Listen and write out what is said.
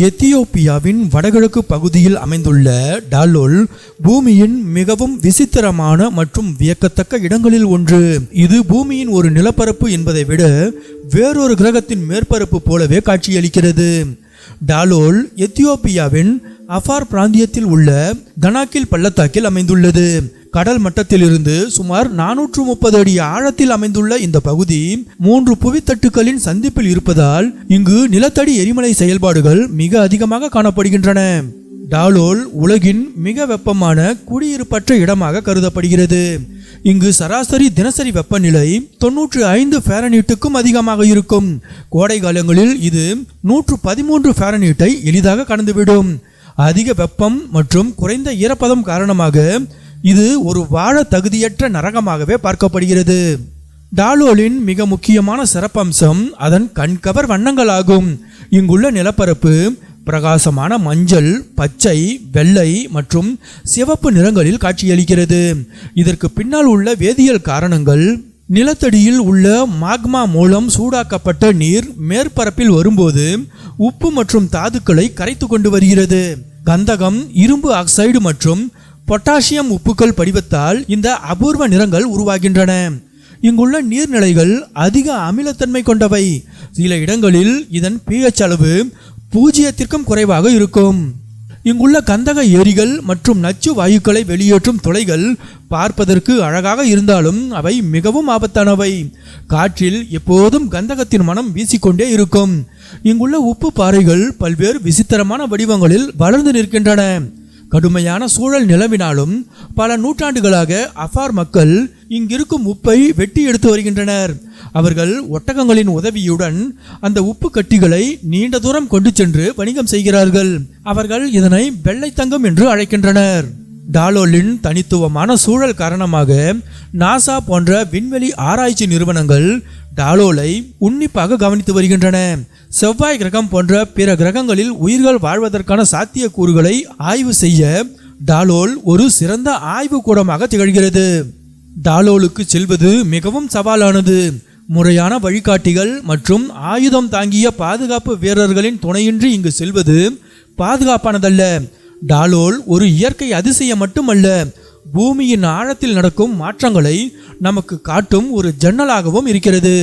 எத்தியோப்பியாவின் வடகிழக்கு பகுதியில் அமைந்துள்ள டாலோல் பூமியின் மிகவும் விசித்திரமான மற்றும் வியக்கத்தக்க இடங்களில் ஒன்று. இது பூமியின் ஒரு நிலப்பரப்பு என்பதை விட வேறொரு கிரகத்தின் மேற்பரப்பு போலவே காட்சியளிக்கிறது. டாலோல் எத்தியோப்பியாவின் அஃபார் பிராந்தியத்தில் உள்ள தனாக்கில் பள்ளத்தாக்கில் அமைந்துள்ளது. கடல் மட்டத்திலிருந்து சுமார் 430 அடி ஆழத்தில் அமைந்துள்ள இந்த பகுதி 3 புவித்தட்டுக்களின் சந்திப்பில் இருப்பதால் இங்கு நிலத்தடி எரிமலை செயல்பாடுகள் மிக அதிகமாக காணப்படுகின்றன. டாலோல் உலகின் மிக வெப்பமான குடியிருப்பற்ற இடமாக கருதப்படுகிறது. இங்கு சராசரி தினசரி வெப்பநிலை 95 ஃபாரன்ஹீட்டுக்கும் அதிகமாக இருக்கும். கோடை காலங்களில் இது 113 ஃபாரன்ஹீட்டை எளிதாக கடந்துவிடும். அதிக வெப்பம் மற்றும் குறைந்த ஈரப்பதம் காரணமாக இது ஒரு வாழ தகுதியற்ற நரகமாகவே பார்க்கப்படுகிறது. டாலோலின் மிக முக்கியமான சிறப்பம்சம் அதன் கண்கவர் வண்ணங்களாகும். இங்குள்ள நிலப்பரப்பு பிரகாசமான மஞ்சள், பச்சை, வெள்ளை மற்றும் சிவப்பு நிறங்களில் காட்சியளிக்கிறது. இதற்கு பின்னால் உள்ள வேதியியல் காரணங்கள் நிலத்தடியில் உள்ள மாக்மா மூலம் சூடாக்கப்பட்ட நீர் மேற்பரப்பில் வரும்போது உப்பு மற்றும் தாதுக்களை கரைத்து கொண்டு வருகிறது. கந்தகம், இரும்பு ஆக்சைடு மற்றும் பொட்டாசியம் உப்புக்கள் படிவத்தால் இந்த அபூர்வ நிறங்கள் உருவாகின்றன. இங்குள்ள நீர்நிலைகள் அதிக அமிலத்தன்மை கொண்டவை. சில இடங்களில் இதன் pH அளவு 0க்கும் குறைவாக இருக்கும். இங்குள்ள கந்தக ஏரிகள் மற்றும் நச்சு வாயுக்களை வெளியேற்றும் துளைகள் பார்ப்பதற்கு அழகாக இருந்தாலும் அவை மிகவும் ஆபத்தானவை. காற்றில் எப்போதும் கந்தகத்தின் மனம் வீசிக்கொண்டே இருக்கும். இங்குள்ள உப்பு பாறைகள் பல்வேறு விசித்திரமான வடிவங்களில் வளர்ந்து நிற்கின்றன. கடுமையான சூழல் நிலவினாலும் பல நூற்றாண்டுகளாக அஃபார் மக்கள் இங்கிருக்கும் உப்பை வெட்டி எடுத்து வருகின்றனர். அவர்கள் ஒட்டகங்களின் உதவியுடன் அந்த உப்பு கட்டிகளை நீண்ட தூரம் கொண்டு சென்று வணிகம் செய்கிறார்கள். அவர்கள் இதனை வெள்ளை தங்கம் என்று அழைக்கின்றனர். டாலோலின் தனித்துவமான சூழல் காரணமாக நாசா போன்ற விண்வெளி ஆராய்ச்சி நிறுவனங்கள் டாலோலை உன்னிப்பாக கவனித்து வருகின்றன. செவ்வாய் கிரகம் போன்ற பிற கிரகங்களில் உயிர்கள் வாழ்வதற்கான சாத்தியக்கூறுகளை ஆய்வு செய்ய டாலோல் ஒரு சிறந்த ஆய்வு கூடமாக திகழ்கிறது. டாலோலுக்கு செல்வது மிகவும் சவாலானது. முறையான வழிகாட்டிகள் மற்றும் ஆயுதம் தாங்கிய பாதுகாப்பு வீரர்களின் துணையின்றி இங்கு செல்வது பாதுகாப்பானதல்ல. டாலோல் ஒரு இயற்கை அதிசயம் மட்டுமல்ல, பூமியின் ஆழத்தில் நடக்கும் மாற்றங்களை நமக்கு காட்டும் ஒரு ஜன்னலாகவும் இருக்கிறது.